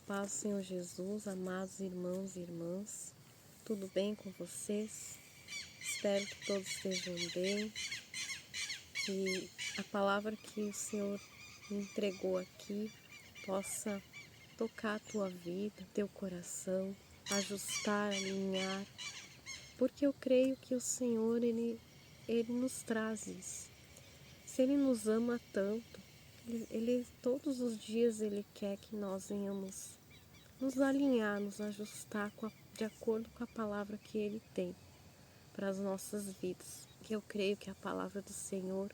paz do Senhor Jesus, amados irmãos e irmãs, tudo bem com vocês? Espero que todos estejam bem, que a palavra que o Senhor me entregou aqui possa tocar a tua vida, teu coração, ajustar, alinhar, porque eu creio que o Senhor, Ele nos traz isso. Se Ele nos ama tanto, Ele todos os dias Ele quer que nós venhamos nos alinhar, nos ajustar de acordo com a palavra que Ele tem para as nossas vidas. Que eu creio que a palavra do Senhor,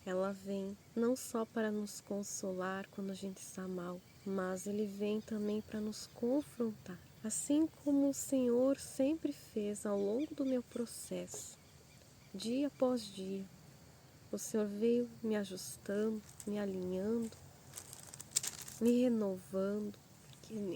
ela vem não só para nos consolar quando a gente está mal, mas Ele vem também para nos confrontar. Assim como o Senhor sempre fez ao longo do meu processo, dia após dia, o Senhor veio me ajustando, me alinhando, me renovando,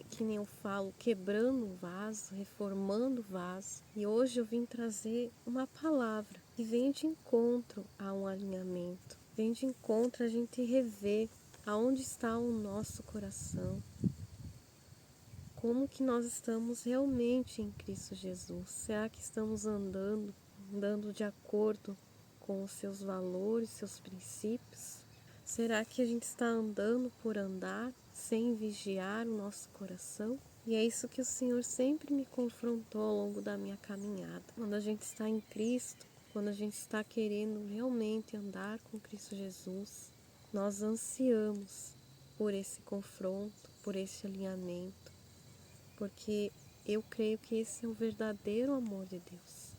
que nem eu falo, quebrando o vaso, reformando o vaso. E hoje eu vim trazer uma palavra que vem de encontro a um alinhamento, vem de encontro a gente rever aonde está o nosso coração, como que nós estamos realmente em Cristo Jesus. Será que estamos andando de acordo com os seus valores, seus princípios? Será que a gente está andando por andar, sem vigiar o nosso coração? E é isso que o Senhor sempre me confrontou ao longo da minha caminhada. Quando a gente está em Cristo, quando a gente está querendo realmente andar com Cristo Jesus, nós ansiamos por esse confronto, por esse alinhamento, porque eu creio que esse é o verdadeiro amor de Deus.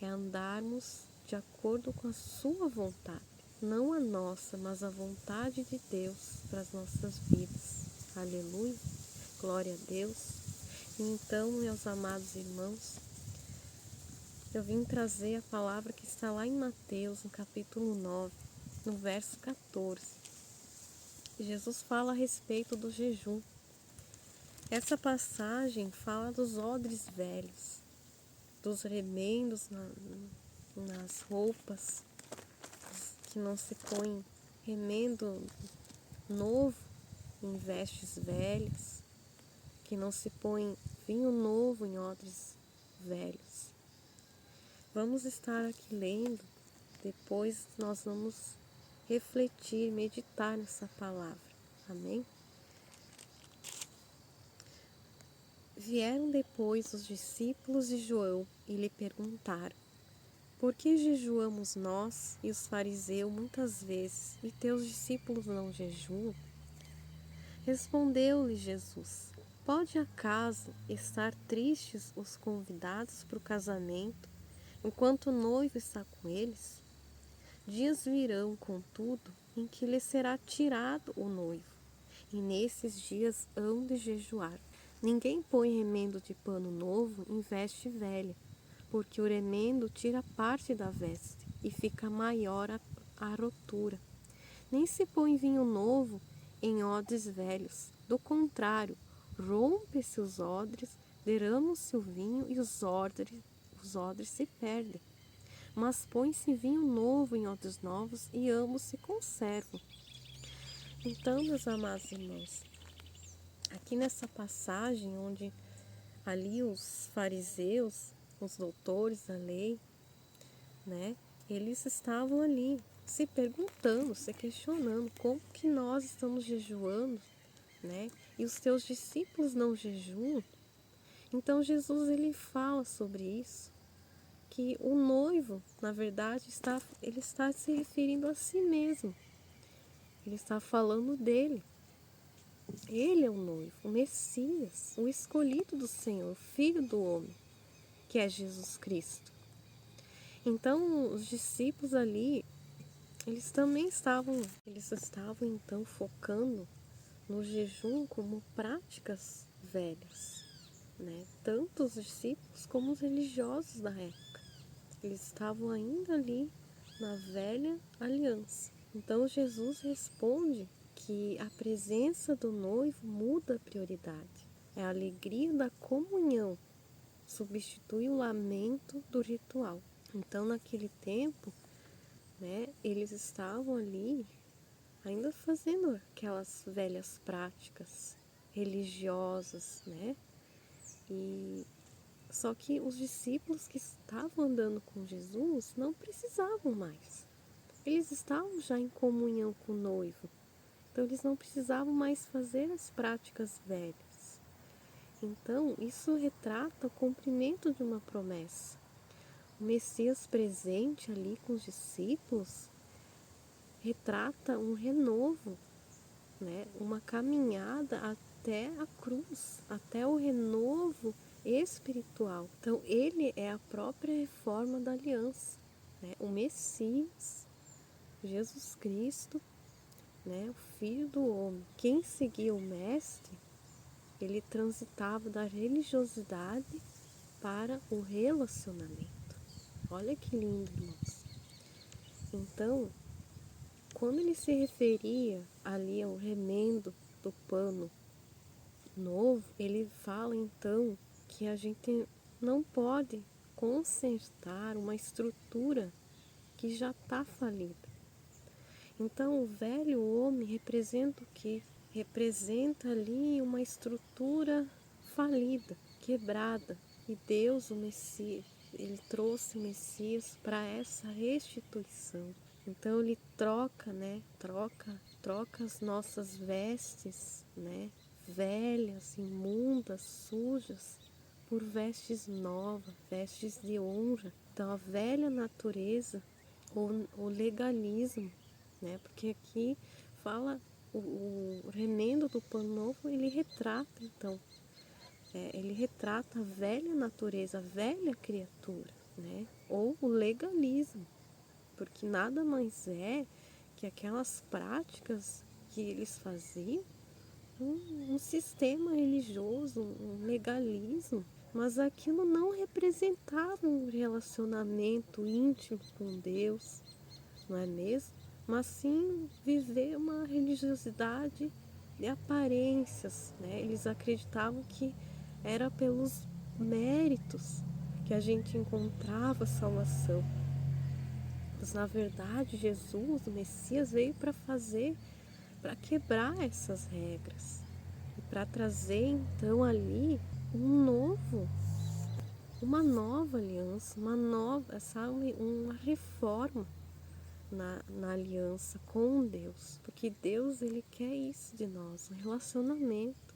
É andarmos de acordo com a sua vontade. Não a nossa, mas a vontade de Deus para as nossas vidas. Aleluia, glória a Deus. E então, meus amados irmãos, eu vim trazer a palavra que está lá em Mateus, no capítulo 9, no verso 14. Jesus fala a respeito do jejum. Essa passagem fala dos odres velhos, dos remendos nas roupas, que não se põe remendo novo em vestes velhas, que não se põe vinho novo em odres velhos. Vamos estar aqui lendo, depois nós vamos refletir, meditar nessa palavra. Amém? Vieram depois os discípulos de João e lhe perguntaram: por que jejuamos nós e os fariseus muitas vezes, e teus discípulos não jejuam? Respondeu-lhe Jesus: pode acaso estar tristes os convidados para o casamento, enquanto o noivo está com eles? Dias virão, contudo, em que lhe será tirado o noivo, e nesses dias hão de jejuar. Ninguém põe remendo de pano novo em veste velha, porque o remendo tira parte da veste, e fica maior a rotura. Nem se põe vinho novo em odres velhos. Do contrário, rompe-se os odres, derrama-se o vinho e os odres se perdem. Mas põe-se vinho novo em odres novos e ambos se conservam. Então, meus amados irmãos, aqui nessa passagem onde ali os fariseus, os doutores da lei, né, eles estavam ali se perguntando, se questionando como que nós estamos jejuando, né, e os teus discípulos não jejuam. Então Jesus ele fala sobre isso, que o noivo, na verdade, ele está se referindo a si mesmo. Ele está falando dele. Ele é o noivo, o Messias, o escolhido do Senhor, o Filho do homem, que é Jesus Cristo. Então, os discípulos ali, eles estavam então focando no jejum como práticas velhas, né? Tanto os discípulos como os religiosos da época. Eles estavam ainda ali na velha aliança. Então Jesus responde que a presença do noivo muda a prioridade. É a alegria da comunhão, substitui o lamento do ritual. Então naquele tempo, né, eles estavam ali ainda fazendo aquelas velhas práticas religiosas, né? E só que os discípulos que estavam andando com Jesus não precisavam mais. Eles estavam já em comunhão com o noivo. Então eles não precisavam mais fazer as práticas velhas. Então isso retrata o cumprimento de uma promessa. O Messias presente ali com os discípulos retrata um renovo, né? Uma caminhada até a cruz, até o renovo espiritual. Então ele é a própria reforma da aliança, né? O Messias, Jesus Cristo, né? O Filho do Homem. Quem seguia o Mestre, ele transitava da religiosidade para o relacionamento. Olha que lindo, irmãos. Então, quando ele se referia ali ao remendo do pano novo, ele fala então que a gente não pode consertar uma estrutura que já está falida. Então, o velho homem representa o quê? Representa ali uma estrutura falida, quebrada. E Deus, o Messias, ele trouxe o Messias para essa restituição. Então ele troca, né? Troca as nossas vestes, né? Velhas, imundas, sujas, por vestes novas, vestes de honra. Então a velha natureza, o legalismo, né? Porque aqui fala o remendo do pano novo, ele retrata então, ele retrata a velha natureza, a velha criatura, né? Ou o legalismo, porque nada mais é que aquelas práticas que eles faziam, um sistema religioso, um legalismo, mas aquilo não representava um relacionamento íntimo com Deus, não é mesmo? Mas sim viver uma religiosidade de aparências, né? Eles acreditavam que era pelos méritos que a gente encontrava salvação. Mas na verdade Jesus, o Messias, veio para quebrar essas regras e para trazer então ali uma nova aliança, uma reforma na aliança com Deus, porque Deus ele quer isso de nós, um relacionamento,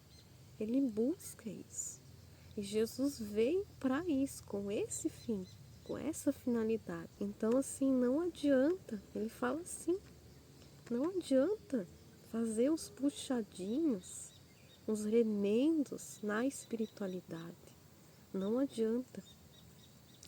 ele busca isso. E Jesus veio para isso, com esse fim, com essa finalidade. Então, assim, não adianta, ele fala assim, não adianta fazer os puxadinhos, os remendos na espiritualidade. Não adianta.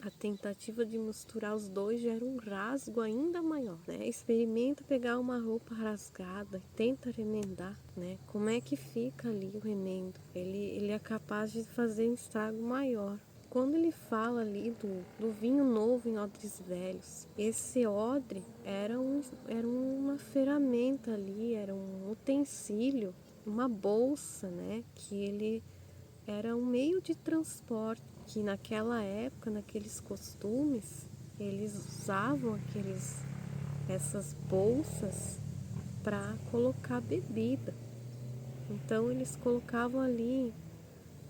A tentativa de misturar os dois gera um rasgo ainda maior, né? Experimenta pegar uma roupa rasgada e tenta remendar, né? Como é que fica ali o remendo? Ele é capaz de fazer um estrago maior. Quando ele fala ali do vinho novo em odres velhos, esse odre era uma ferramenta ali, era um utensílio, uma bolsa, né? Que ele era um meio de transporte, que naquela época, naqueles costumes, eles usavam essas bolsas para colocar bebida. Então eles colocavam ali,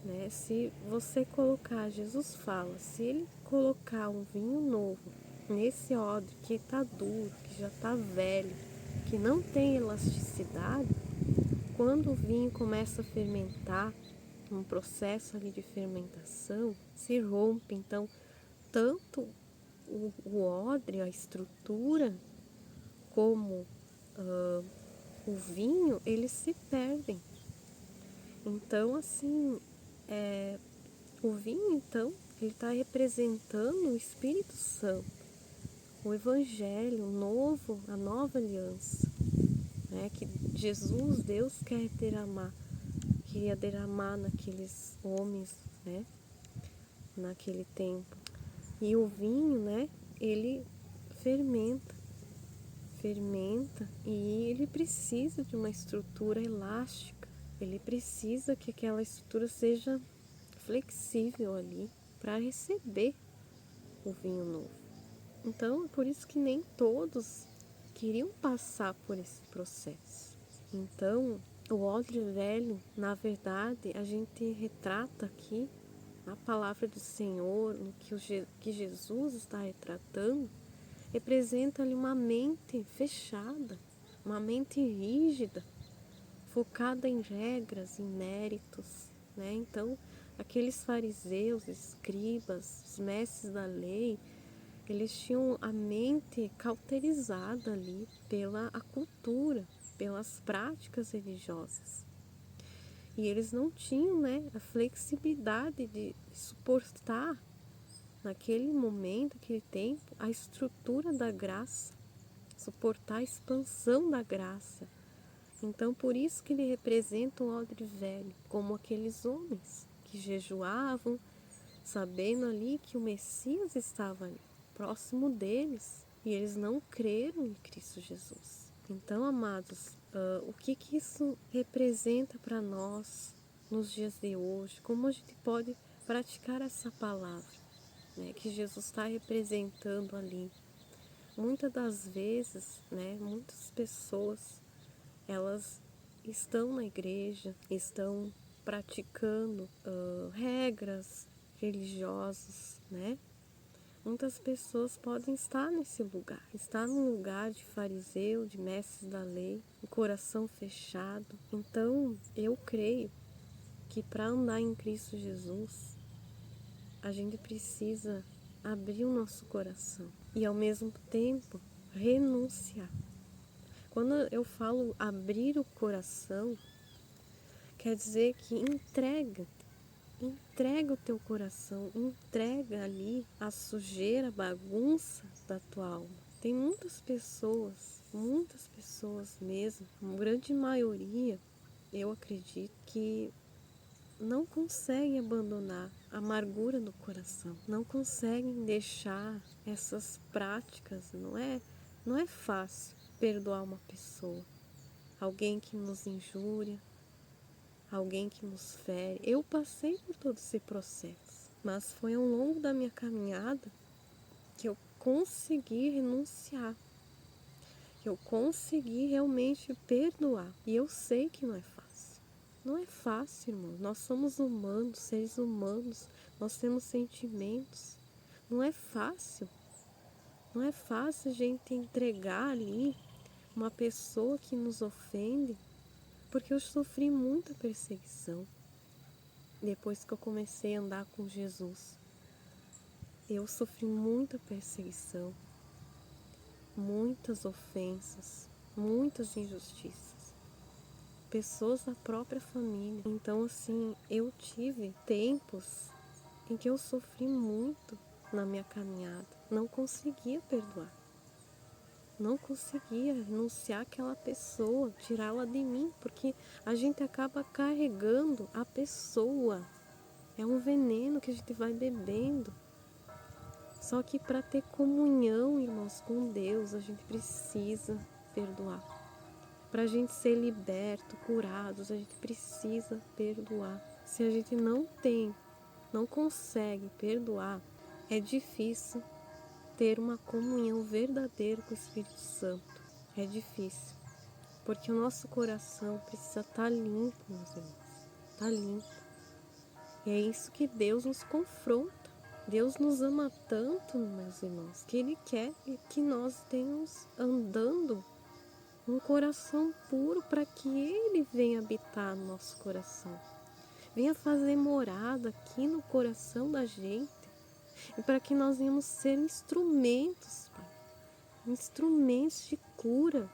né? Se você colocar, Jesus fala, se ele colocar um vinho novo nesse odre que está duro, que já está velho, que não tem elasticidade, quando o vinho começa a fermentar, um processo ali de fermentação, se rompe. Então, tanto o odre, a estrutura, como o vinho, eles se perdem. Então, assim, o vinho, então, ele está representando o Espírito Santo, o Evangelho novo, a nova aliança, né, que Jesus, Deus, queria derramar naqueles homens, né, naquele tempo. E o vinho, né, ele fermenta e ele precisa de uma estrutura elástica. Ele precisa que aquela estrutura seja flexível ali para receber o vinho novo. Então, é por isso que nem todos queriam passar por esse processo. Então, O odre velho, na verdade, a gente retrata aqui a palavra do Senhor, no que Jesus está retratando, representa ali uma mente fechada, uma mente rígida, focada em regras, em méritos, né? Então, aqueles fariseus, escribas, os mestres da lei, eles tinham a mente cauterizada ali pela a cultura, pelas práticas religiosas. E eles não tinham, né, a flexibilidade de suportar, naquele momento, naquele tempo, a estrutura da graça, suportar a expansão da graça. Então, por isso que ele representa um odre velho, como aqueles homens que jejuavam, sabendo ali que o Messias estava ali, próximo deles, e eles não creram em Cristo Jesus. Então, amados, o que isso representa para nós nos dias de hoje? Como a gente pode praticar essa palavra, né, que Jesus está representando ali? Muitas das vezes, né, muitas pessoas, elas estão na igreja, estão praticando regras religiosas, né? Muitas pessoas podem estar nesse lugar, estar num lugar de fariseu, de mestres da lei, o coração fechado. Então, eu creio que para andar em Cristo Jesus, a gente precisa abrir o nosso coração e, ao mesmo tempo, renunciar. Quando eu falo abrir o coração, quer dizer que entrega o teu coração, entrega ali a sujeira, a bagunça da tua alma. Tem muitas pessoas mesmo, uma grande maioria, eu acredito, que não conseguem abandonar a amargura do coração, não conseguem deixar essas práticas. Não é fácil perdoar uma pessoa, alguém que nos injúria, alguém que nos fere. Eu passei por todo esse processo, mas foi ao longo da minha caminhada que eu consegui renunciar, que eu consegui realmente perdoar. E eu sei que não é fácil. Não é fácil, irmão. Nós somos humanos, seres humanos, nós temos sentimentos. Não é fácil. Não é fácil a gente entregar ali uma pessoa que nos ofende, porque eu sofri muita perseguição. Depois que eu comecei a andar com Jesus, eu sofri muita perseguição, muitas ofensas, muitas injustiças, pessoas da própria família. Então, assim, eu tive tempos em que eu sofri muito na minha caminhada, não conseguia perdoar, não conseguia renunciar àquela pessoa, tirá-la de mim, porque a gente acaba carregando a pessoa. É um veneno que a gente vai bebendo. Só que para ter comunhão, irmãos, com Deus, a gente precisa perdoar. Para a gente ser liberto, curados, a gente precisa perdoar. Se a gente não consegue perdoar, é difícil ter uma comunhão verdadeira com o Espírito Santo. É difícil, porque o nosso coração precisa estar limpo, meus irmãos. Está limpo. E é isso que Deus nos confronta. Deus nos ama tanto, meus irmãos, que Ele quer que nós tenhamos andando um coração puro, para que Ele venha habitar no nosso coração. Venha fazer morada aqui no coração da gente. E para que nós venhamos ser instrumentos, Pai, instrumentos de cura,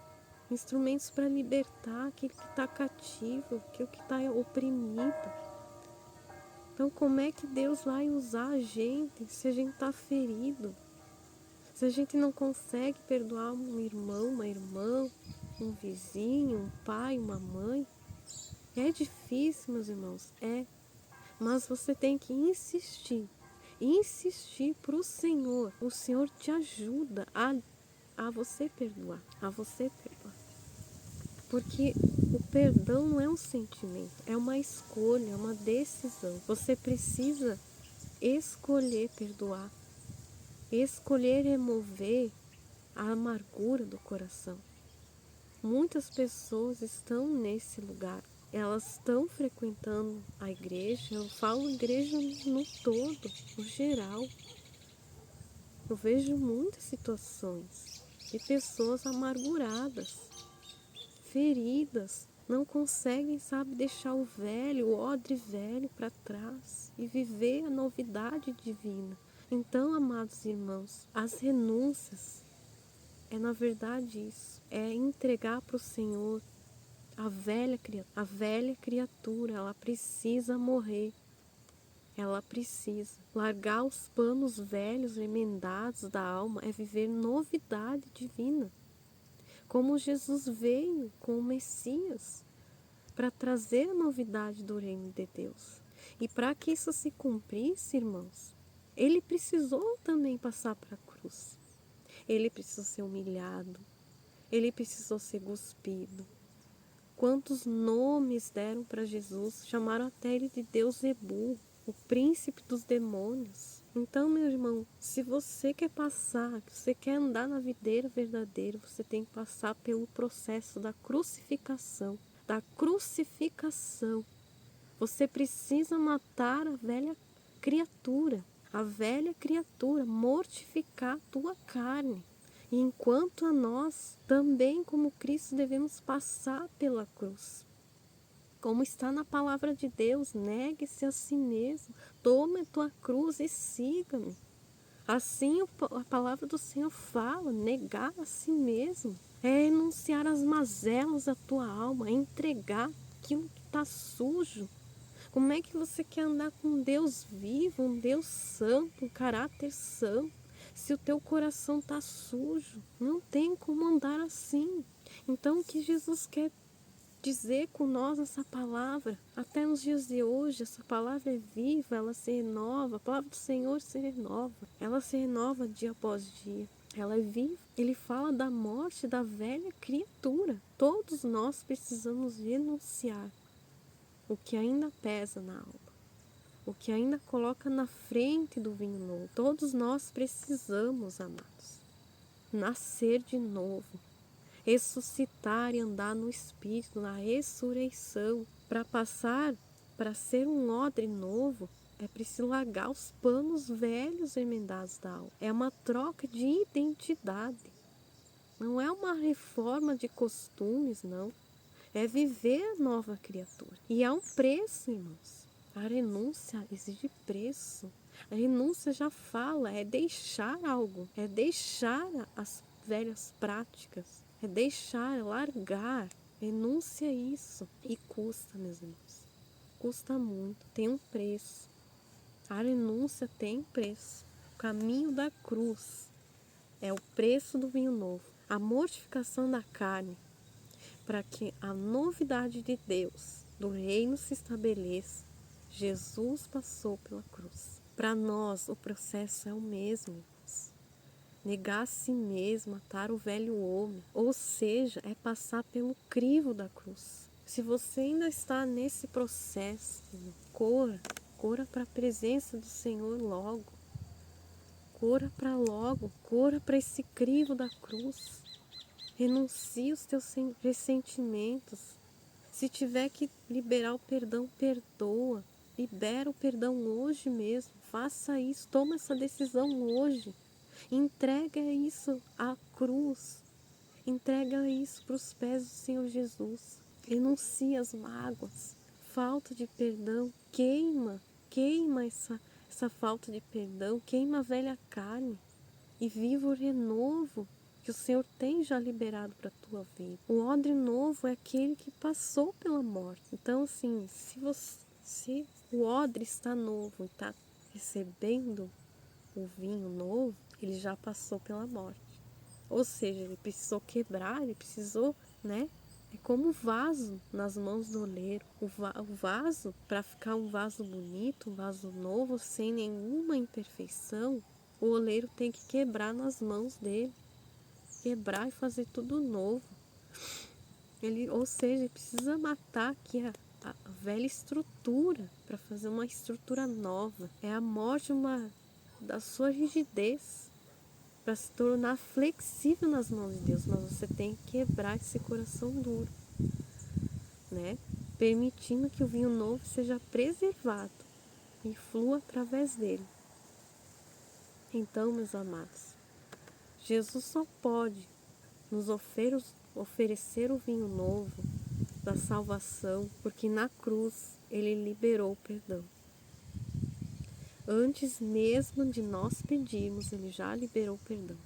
instrumentos para libertar aquele que está cativo, aquele que está oprimido. Então, como é que Deus vai usar a gente se a gente está ferido? Se a gente não consegue perdoar um irmão, uma irmã, um vizinho, um pai, uma mãe? É difícil, meus irmãos, é. Mas você tem que insistir para o Senhor. O Senhor te ajuda a você perdoar, a você perdoar. Porque o perdão não é um sentimento, é uma escolha, é uma decisão. Você precisa escolher perdoar, escolher remover a amargura do coração. Muitas pessoas estão nesse lugar. Elas estão frequentando a igreja. Eu falo igreja no todo, no geral. Eu vejo muitas situações de pessoas amarguradas, feridas, não conseguem, sabe, deixar o odre velho para trás e viver a novidade divina. Então, amados irmãos, as renúncias é na verdade isso, é entregar para o Senhor a velha criatura, ela precisa morrer. Ela precisa largar os panos velhos emendados da alma, é viver novidade divina. Como Jesus veio com o Messias para trazer a novidade do reino de Deus. E para que isso se cumprisse, irmãos, ele precisou também passar para a cruz. Ele precisou ser humilhado, ele precisou ser cuspido. Quantos nomes deram para Jesus, chamaram até ele de Deus Zebu, o príncipe dos demônios. Então, meu irmão, se você quer passar, se você quer andar na videira verdadeira, você tem que passar pelo processo da crucificação. Da crucificação. Você precisa matar a velha criatura, mortificar a tua carne. E enquanto a nós, também como Cristo, devemos passar pela cruz. Como está na palavra de Deus, negue-se a si mesmo, tome a tua cruz e siga-me. Assim a palavra do Senhor fala, negar a si mesmo, é renunciar às mazelas da tua alma, é entregar aquilo que está sujo. Como é que você quer andar com um Deus vivo, um Deus santo, um caráter santo, se o teu coração está sujo? Não tem como andar assim. Então o que Jesus quer dizer com nós essa palavra, até nos dias de hoje, essa palavra é viva, ela se renova, a palavra do Senhor se renova, ela se renova dia após dia, ela é viva. Ele fala da morte da velha criatura. Todos nós precisamos renunciar o que ainda pesa na alma, o que ainda coloca na frente do vinho novo. Todos nós precisamos, amados, nascer de novo, ressuscitar e andar no Espírito, na ressurreição. Para passar, para ser um odre novo, é preciso largar os panos velhos emendados da alma. É uma troca de identidade. Não é uma reforma de costumes, não. É viver a nova criatura. E há um preço, irmãos. A renúncia exige preço. A renúncia já fala, é deixar algo, é deixar as velhas práticas, é deixar, é largar. Renúncia a isso. E custa, meus irmãos. Custa muito, tem um preço. A renúncia tem preço. O caminho da cruz é o preço do vinho novo. A mortificação da carne, para que a novidade de Deus, do reino se estabeleça, Jesus passou pela cruz. Para nós, o processo é o mesmo. Negar a si mesmo, matar o velho homem, ou seja, é passar pelo crivo da cruz. Se você ainda está nesse processo, corra para a presença do Senhor logo. Corra para esse crivo da cruz. Renuncie os teus ressentimentos. Se tiver que liberar o perdão, perdoa. Libera o perdão hoje mesmo. Faça isso, toma essa decisão hoje. Entrega isso à cruz. Entrega isso para os pés do Senhor Jesus. Renuncie as mágoas. Falta de perdão, queima essa falta de perdão, queima a velha carne e viva o renovo que o Senhor tem já liberado para a tua vida. O odre novo é aquele que passou pela morte. Então, assim, se o odre está novo e está recebendo o vinho novo, ele já passou pela morte. Ou seja, ele precisou quebrar, ele precisou, né? É como o vaso nas mãos do oleiro. O vaso, para ficar um vaso bonito, um vaso novo, sem nenhuma imperfeição, o oleiro tem que quebrar nas mãos dele. Quebrar e fazer tudo novo. Ou seja, ele precisa matar aqui a velha estrutura para fazer uma estrutura nova. É a morte da sua rigidez. para se tornar flexível nas mãos de Deus, mas você tem que quebrar esse coração duro, né? Permitindo que o vinho novo seja preservado e flua através dele. Então, meus amados, Jesus só pode nos oferecer o vinho novo da salvação, porque na cruz ele liberou o perdão. Antes mesmo de nós pedirmos, ele já liberou o perdão.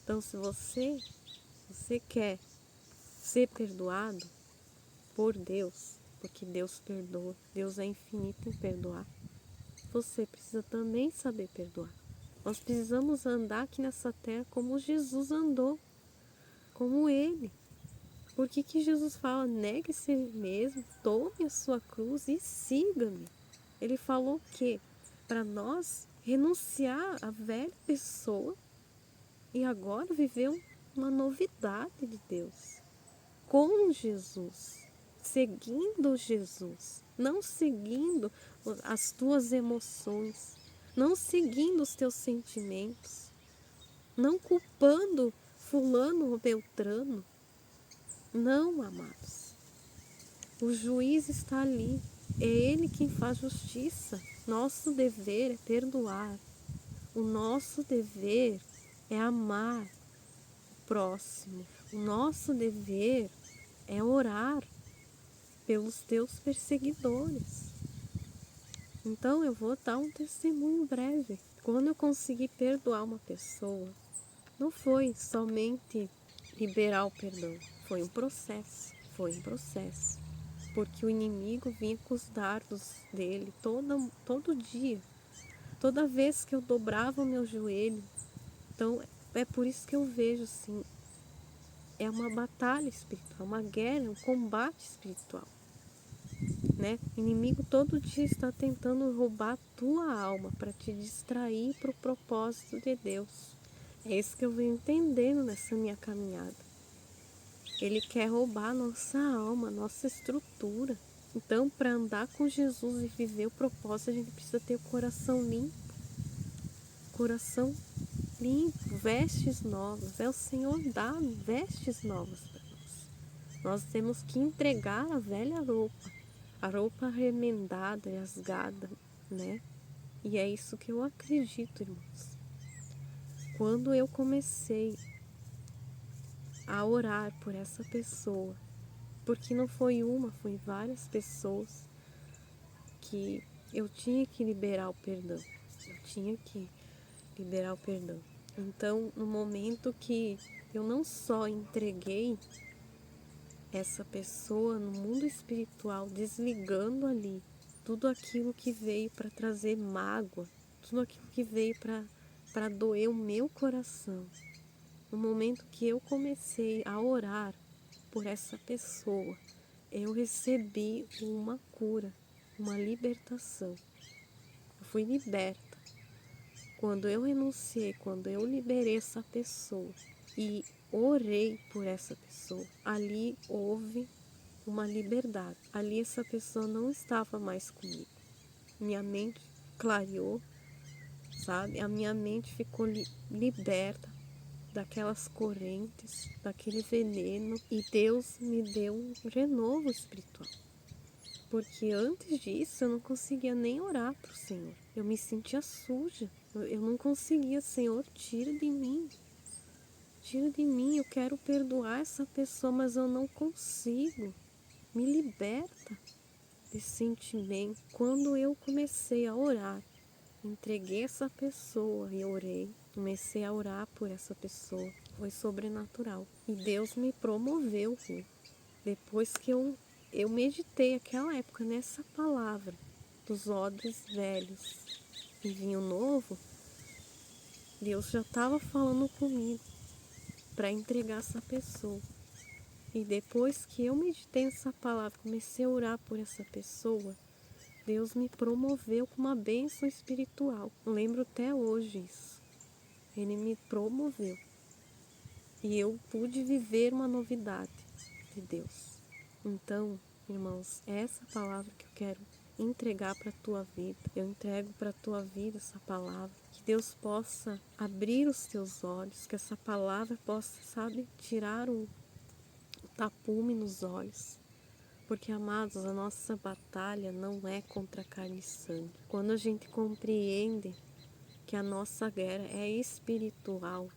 Então, se você quer ser perdoado por Deus, porque Deus perdoa, Deus é infinito em perdoar, você precisa também saber perdoar. Nós precisamos andar aqui nessa terra como Jesus andou, como Ele. Por que Jesus fala, negue-se a si mesmo, tome a sua cruz e siga-me? Ele falou que para nós renunciar à velha pessoa e agora viver uma novidade de Deus, com Jesus, seguindo Jesus, não seguindo as tuas emoções, não seguindo os teus sentimentos, não culpando fulano ou beltrano. Não, amados. O juiz está ali. É ele quem faz justiça. Nosso dever é perdoar. O nosso dever é amar o próximo. O nosso dever é orar pelos teus perseguidores. Então eu vou dar um testemunho breve. Quando eu consegui perdoar uma pessoa, não foi somente liberar o perdão, foi um processo. Porque o inimigo vinha com os dardos dele todo dia, toda vez que eu dobrava o meu joelho. Então é por isso que eu vejo assim, é uma batalha espiritual, uma guerra, um combate espiritual, né? O inimigo todo dia está tentando roubar a tua alma para te distrair para o propósito de Deus. É isso que eu venho entendendo nessa minha caminhada. Ele quer roubar a nossa alma, a nossa estrutura. Então, para andar com Jesus e viver o propósito, a gente precisa ter o coração limpo. Coração limpo, vestes novas. É o Senhor dá vestes novas para nós. Nós temos que entregar a velha roupa. A roupa remendada, rasgada, né? E é isso que eu acredito, irmãos. Quando eu comecei a orar por essa pessoa, porque não foi uma, foi várias pessoas que eu tinha que liberar o perdão. Então, no momento que eu não só entreguei essa pessoa no mundo espiritual, desligando ali tudo aquilo que veio para trazer mágoa, tudo aquilo que veio para doer o meu coração. No momento que eu comecei a orar por essa pessoa, eu recebi uma cura, uma libertação. Eu fui liberta. Quando eu renunciei, quando eu liberei essa pessoa e orei por essa pessoa, ali houve uma liberdade. Ali essa pessoa não estava mais comigo. Minha mente clareou, sabe? A minha mente ficou liberta daquelas correntes, daquele veneno, e Deus me deu um renovo espiritual. Porque antes disso eu não conseguia nem orar para o Senhor. Eu me sentia suja. Eu não conseguia, Senhor, tira de mim. Tira de mim, eu quero perdoar essa pessoa, mas eu não consigo. Me liberta desse sentimento. Quando eu comecei a orar, entreguei essa pessoa e orei, comecei a orar por essa pessoa, foi sobrenatural. E Deus me promoveu, viu? Depois que eu meditei aquela época nessa palavra dos odres velhos e vinho novo, Deus já estava falando comigo para entregar essa pessoa. E depois que eu meditei nessa palavra, comecei a orar por essa pessoa, Deus me promoveu com uma bênção espiritual. Eu lembro até hoje isso. Ele me promoveu. E eu pude viver uma novidade de Deus. Então, irmãos, é essa palavra que eu quero entregar para a tua vida. Eu entrego para a tua vida essa palavra, Que Deus possa abrir os teus olhos, que essa palavra possa, tirar o tapume nos olhos. Porque, amados, a nossa batalha não é contra carne e sangue. Quando a gente compreende que a nossa guerra é espiritual,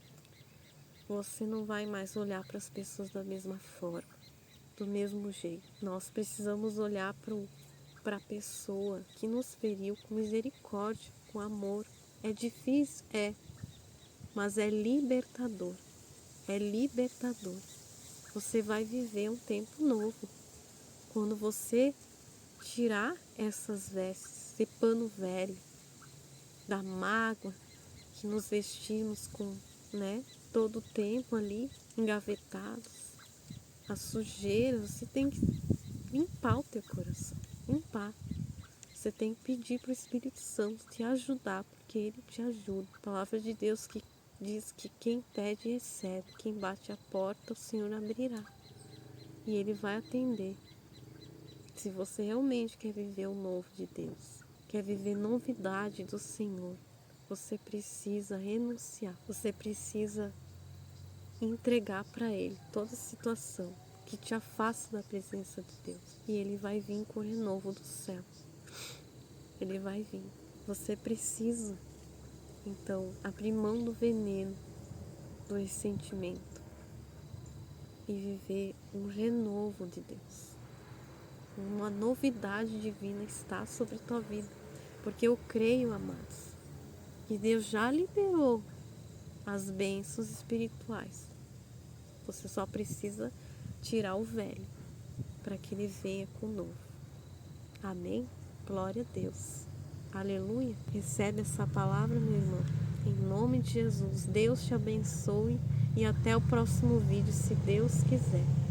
você não vai mais olhar para as pessoas da mesma forma, do mesmo jeito. Nós precisamos olhar para a pessoa que nos feriu com misericórdia, com amor. É difícil? É, mas é libertador. É libertador. Você vai viver um tempo novo. Quando você tirar essas vestes, esse pano velho, da mágoa que nos vestimos com, todo o tempo ali, engavetados, a sujeira, você tem que limpar o teu coração, limpar. Você tem que pedir para o Espírito Santo te ajudar, porque ele te ajuda. A palavra de Deus que diz que quem pede recebe, quem bate a porta o Senhor abrirá e ele vai atender. Se você realmente quer viver o novo de Deus, quer viver novidade do Senhor, você precisa renunciar, você precisa entregar para Ele toda situação que te afasta da presença de Deus. E Ele vai vir com o renovo do céu. Ele vai vir. Você precisa, então, abrir mão do veneno, do ressentimento e viver um renovo de Deus. Uma novidade divina está sobre a tua vida. Porque eu creio, amados, que Deus já liberou as bênçãos espirituais. Você só precisa tirar o velho para que ele venha com o novo. Amém? Glória a Deus. Aleluia. Recebe essa palavra, meu irmão. Em nome de Jesus. Deus te abençoe e até o próximo vídeo, se Deus quiser.